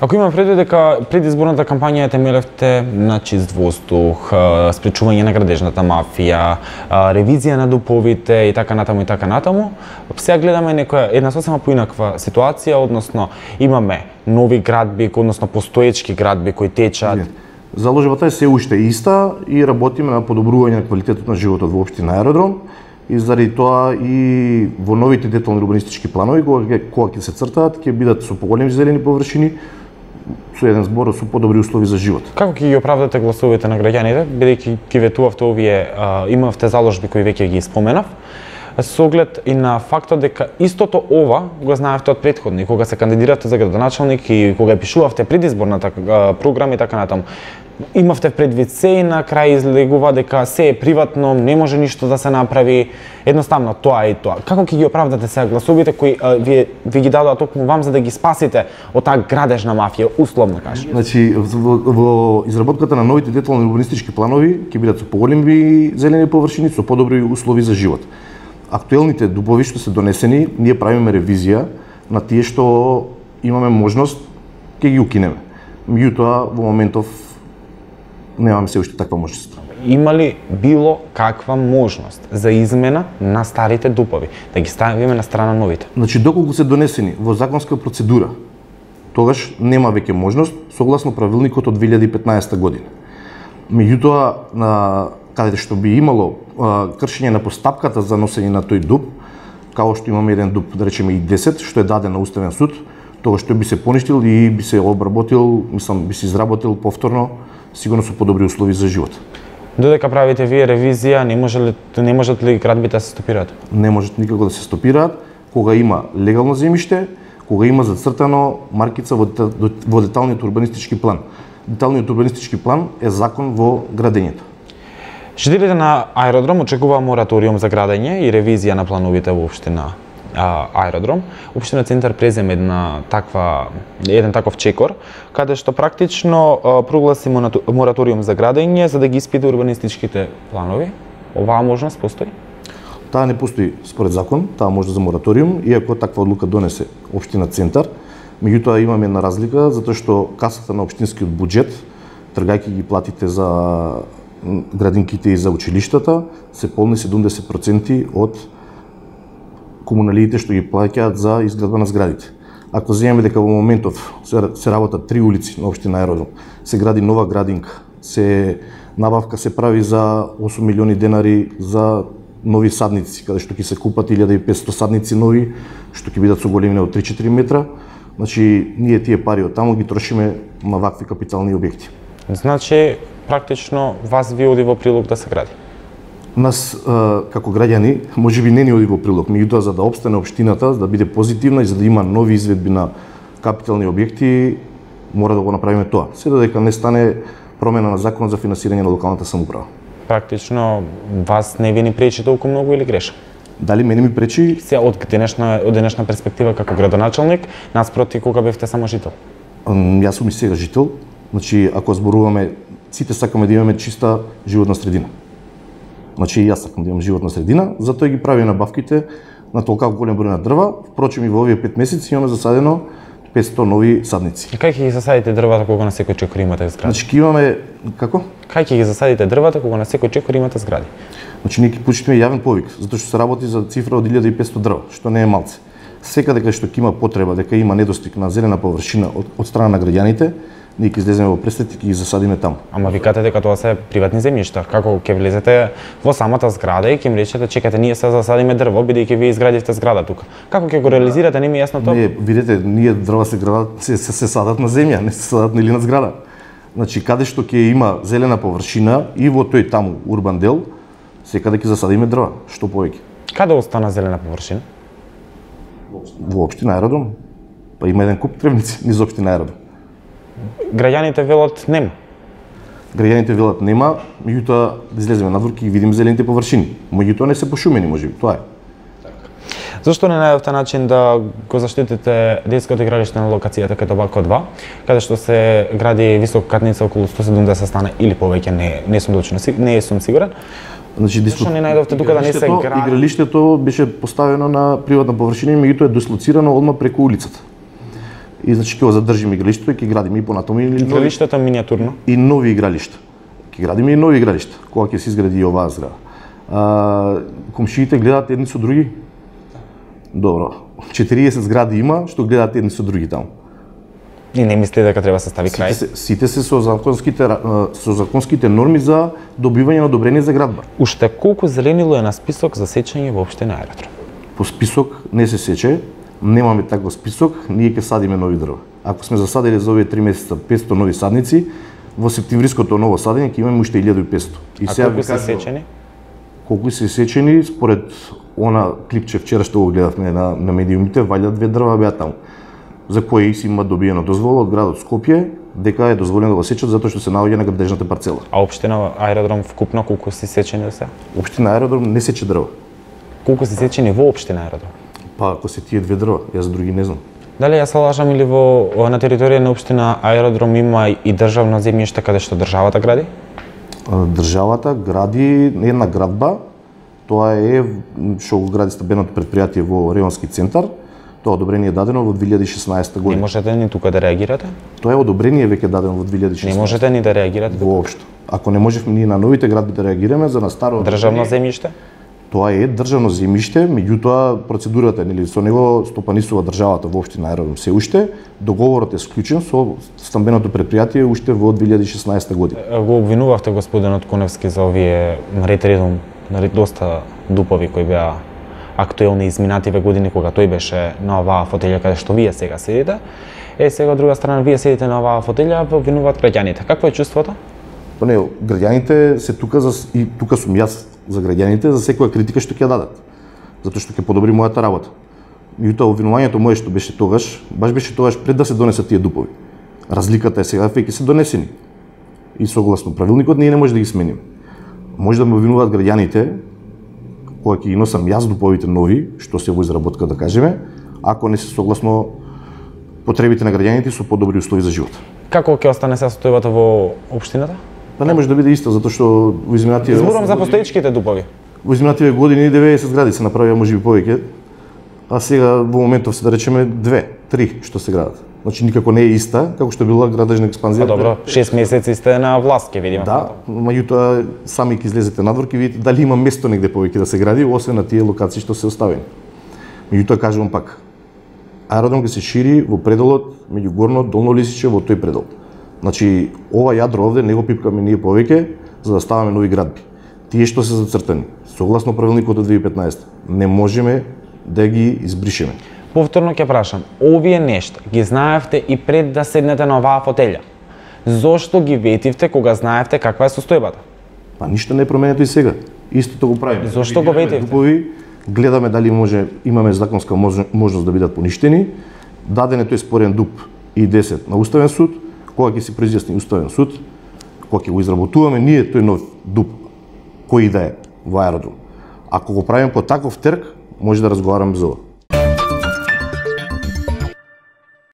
Ако имам предвид дека предизборната кампања ја темелевте на чист воздух, спречување на градежната мафија, ревизија на дуповите и така натаму, сега гледаме една сосема поинаква ситуација, односно имаме нови градби, односно постоечки градби кои течат. Заложбата е се уште иста и работиме на подобрување на квалитетот на животот во општина Аеродром и заради тоа и во новите детални урбанистички планови кога ќе се цртаат ќе бидат со поголеми зелени површини, со еден збор со подобри услови за живот. Како ќе ги оправдате гласовите на граѓаните, бидејќи ги ветувавте овие, имавте заложби кои веќе ги споменав, со оглед и на фактот дека истото ова го знаевте од претходни, кога се кандидиравте за градоначалник и кога пишувавте предизборната програма и така натаму. Имавте предвид се и на крај излегува дека се е приватно, не може ништо да се направи, едноставно тоа и тоа. Како ќе ги оправдате сега гласовите кои ви ги дадоа токму вам за да ги спасите од таа градежна мафија, условно кажам? Значи во изработката на новите детални урбанистички планови ќе бидат со поголеми зелени површини, со подобри услови за живот. Актуелните дубови што се донесени, ние правиме ревизија на тие што имаме можност, ќе ги укинеме. Меѓутоа во моментов немаме се уште таква можност. Има ли било каква можност за измена на старите дупови, да ги ставиме на страна новите? Значи доколку се донесени во законска процедура, тогаш нема веќе можност согласно правилникот од 2015 година. Меѓутоа каде што би имало кршење на постапката за носење на тој дуб, као што имаме еден дуб, да речеме и 10, што е даден на Уставен суд, тогаш што би се поништил и би се обработил, би се изработил повторно, сигурно со подобри услови за живот. Додека правите вие ревизија, не можат ли градбите да се стопираат? Не можат никако да се стопираат кога има легално земјиште, кога има зацртано маркица во деталниот урбанистички план. Деталниот урбанистички план е закон во градењето. Жителите на Аеродром очекуваа мораториум за градење и ревизија на плановите во општина Аеродром. Општина Центар преземе еден таков чекор, каде што практично прогласи мораториум за градење за да ги испита урбанистичките планови. Оваа можност постои? Таа не постои според закон, таа можност за мораториум, иако таква одлука донесе општина Центар. Меѓутоа имаме една разлика, затоа што касата на општинскиот буџет, тргајќи ги платите за градинките и за училиштата, се полни 70% од комуналиите што ги плаќаат за изградба на зградите. Ако земеме дека во моментов се работат 3 улици на општина Аеродром, се гради нова градинка, набавка се прави за 8 милиони денари за нови садници, каде што ќе се купат 1500 садници нови, што ќе бидат со големина од 3-4 метра, значи ние тие пари од таму ги трошиме на вакви капитални објекти. Значи практично вас ви оди во прилог да се гради? Нас како граѓани можеби не ни оди во прилог, меѓутоа за да опстане општината, за да биде позитивна и за да има нови изведби на капитални објекти, мора да го направиме тоа. Се додека не стане промена на законот за финансирање на локалната самоуправа. Практично вас не ви ни пречи толку многу или грешам? Дали мене ми пречи? Се од денешна перспектива како градоначалник, наспроти кога бевте само жител? Јас сум и сега жител. Значи ако зборуваме, сите сакаме да имаме чиста животна средина. Значи јас сакам да имам животна средина, затоа ги правиме набавките на толку голем број на дрва. Впрочем и во овие 5 месеци имаме засадено 500 нови садници. Кај ќе ги засадите дрвата кога на секој чекор имате згради? Значи имаме како? Кај ќе ги засадите дрвата кога на секој чекор имате згради? Значи ние ќе почнеме јавен повик, затоа што се работи за цифра од 1500 дрва, што не е малце. Секаде кај што ќе има потреба, дека има недостиг на зелена површина од страна на граѓаните, ние ќе излеземе во пресет и ќе ги засадиме таму. Ама викате дека тоа се приватни земјишта. Како ќе влезете во самата зграда и ќе им речете чекате ние се засадиме дрво бидејќи вие изградивте зграда тука. Како ќе го реализирате, не ми е јасно тоа? Не, видете, ние дрва се садат на земја, не се садат нели на зграда. Значи каде што ќе има зелена површина и во тој таму урбан дел, секаде ќе засадиме дрва, што повеќе. Каде остана зелена површина? Во општина Аеродром. Па има еден куп тревници низ општина Аеродром. Граѓаните велат нема. Граѓаните велат нема, меѓутоа да излеземе надвор и видиме зелените површини. Меѓутоа не се пошумени можеби, тоа е. Зошто не најдовте начин да го заштитите детското игралиште на локацијата кај Тобако 2, каде што се гради висококатница околу 170 стана или повеќе, не сум сигурен. Значи зошто не најдовте тука да не се гради? Игралиштето беше поставено на приватна површина и меѓутоа е дислоцирано одма преку улицата. И значи ќе го задржиме игралиштето и ќе градиме и понатаму Игралиштето миниатурно. и нови игралишта. Ќе градиме и нови игралишта, кога ќе се изгради и оваа зграда. Комшиите гледаат едни со други? Добро. 40 згради има што гледаат едни со други таму. И не мисли дека треба да се стави крај? Сите се со законските норми за добивање на одобрение за градба. Уште колку зеленило е на список за сечење во општина Аеродром? По список не се сече, немаме таков список, ние ќе садиме нови дрва. Ако сме засадили за овие 3 месеца 500 нови садници, во септемвриското ново садење ќе имаме уште 1500. И А колку се сечени? Колку се сечени, според она клипче вчера што го гледавме на медиумите, валја 2 дрва беа таму, за кои си има добиена дозвола од градот Скопје, дека е дозволено да го сечат затоа што се наоѓа на градежната парцела. А општина Аеродром вкупно колку се сечени до сега? Општина Аеродром не сече дрва. Колку се сечени во општина Аеродром? Па ако се тие 2 дрва, јас други не знам. Дали јас се лажам или на територија на општина Аеродром има и државно земјиште каде што државата гради? Државата гради една градба, тоа е што го гради стабеното предпријатие во Реонски центар. Тоа одобрение е дадено во 2016 година. Не можете ни тука да реагирате? Тоа е одобрение веќе дадено во 2016. Не можете ни да реагирате? Воопшто. Ако не можевме ние на новите градби да реагираме за на старо Државно земјиште? Тоа е државно земјиште, меѓутоа процедурата нели со него стопанисува државата во општина Аеродром се уште. Договорот е склучен со стамбеното предпријатие уште во 2016 година. Го обвинувавте господинот Куневски за овие редом доста дупови кои беа актуелни изминативе години кога тој беше на оваа фотелја каде што вие сега седите. Сега од друга страна вие седите на оваа фотелја, обвинуваат граѓаните. Какво е чувството? Па не, граѓаните се тука и тука сум јас за граѓаните за секоја критика што ќе дадат. Затоа што ќе подобри мојата работа. Меѓутоа обвинувањето мое што беше тогаш, баш беше тогаш пред да се донесат тие дупови. Разликата е сега веќе се донесени. И согласно правилникот ние не може да ги смениме. Може да ме обвинуваат граѓаните кога ќе ги носам јас дуповите нови, што се во изработка да кажеме, ако не се согласно потребите на граѓаните со подобри услови за живот. Како ќе остане се состојбата во општината? Па не може да биде иста, затоа што во изминативе Зборувам за постоечките дупови. Во изминативе години 90 згради се направија можеби повеќе, а сега во моментов се да речеме 2, 3 што се градат. Значи никако не е иста како што била градежна експанзија. Па добро, 6 месеци сте на власт, ќе видиме. Да, меѓутоа сами ќе излезете надвор ќе видите дали има место негде повеќе да се гради, освен на тие локации што се оставени. Меѓутоа кажувам пак, аеродром ќе се шири во пределот меѓу Горно Долно Лисиче во тој предел. Значи ова јадро овде не го пипкаме ние повеќе за да ставаме нови градби. Тие што се зацртани согласно правилникот од 2015 не можеме да ги избришеме. Повторно ќе прашам, овие нешта ги знаевте и пред да седнете на оваа фотелја. Зошто ги ветивте кога знаевте каква е состојбата? Па ништо не е променето и сега. Истото го правиме. Зошто го ветивте? Дупови, гледаме дали имаме законска можност да бидат поништени. Даден е тој спорен дуп и 10 на Уставен суд, кога ќе се произјасни Уставен суд, кога ќе го изработуваме ние тој нов дуп, кој да е во аеродром. Ако го правиме по таков трг, може да разговараме за ова.